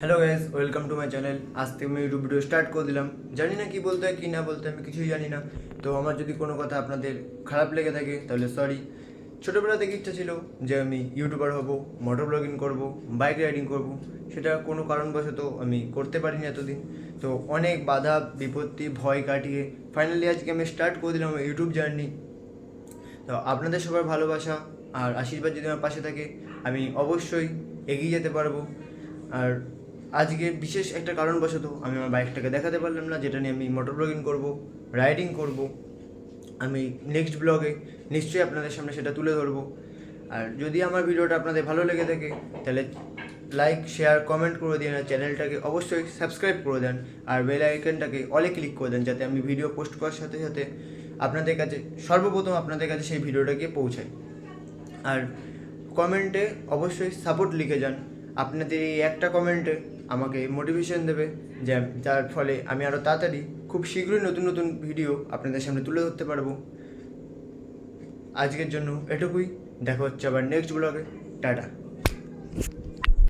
Hello guys, welcome to my channel. আজ থেকে আমি ইউটিউব ভিডিও স্টার্ট করে দিলাম। জানি না কি বলতে হয় কি না বলতে হয়, আমি কিছুই জানি না। তো আমার যদি কোনো কথা আপনাদের খারাপ লেগে থাকে তাহলে সরি। ছোটোবেলা থেকে ইচ্ছা ছিল যে আমি ইউটিউবার হব, মোটর ব্লগিং করব, বাইক রাইডিং করব। সেটা কোনো কারণবশত আমি করতে পারিনি এতদিন। তো অনেক বাধা বিপত্তি ভয় কাটিয়ে ফাইনালি আজকে আমি স্টার্ট করে দিলাম আমার ইউটিউব জার্নি। তো আপনাদের সবার ভালোবাসা আর আশীর্বাদ যদি আমার পাশে থাকে, আমি অবশ্যই এগিয়ে যেতে পারবো। আর আজকে বিশেষ একটা কারণবশত আমি আমার বাইকটাকে দেখাতে পারলাম না, যেটা নিয়ে আমি মোটর ব্লগিং করবো, রাইডিং করব। আমি নেক্সট ব্লগে নিশ্চয়ই আপনাদের সামনে সেটা তুলে ধরবো। আর যদি আমার ভিডিওটা আপনাদের ভালো লেগে থাকে তাহলে লাইক শেয়ার কমেন্ট করে দিন, আর চ্যানেলটাকে অবশ্যই সাবস্ক্রাইব করে দেন, আর বেল আইকনটাকে অলে ক্লিক করে দেন, যাতে আমি ভিডিও পোস্ট করার সাথে সাথে আপনাদের কাছে সর্বপ্রথম আপনাদের কাছে সেই ভিডিওটা গিয়ে পৌঁছায়। আর কমেন্টে অবশ্যই সাপোর্ট লিখে যান। আপনাদের এই একটা কমেন্টে আমাকে মোটিভেশন দেবে, যে যার ফলে আমি আরও তাড়াতাড়ি খুব শীঘ্রই নতুন নতুন ভিডিও আপনাদের সামনে তুলে ধরতে পারবো। আজকের জন্য এটুকুই। দেখা হচ্ছে আবার নেক্সট ব্লগে। টাটা।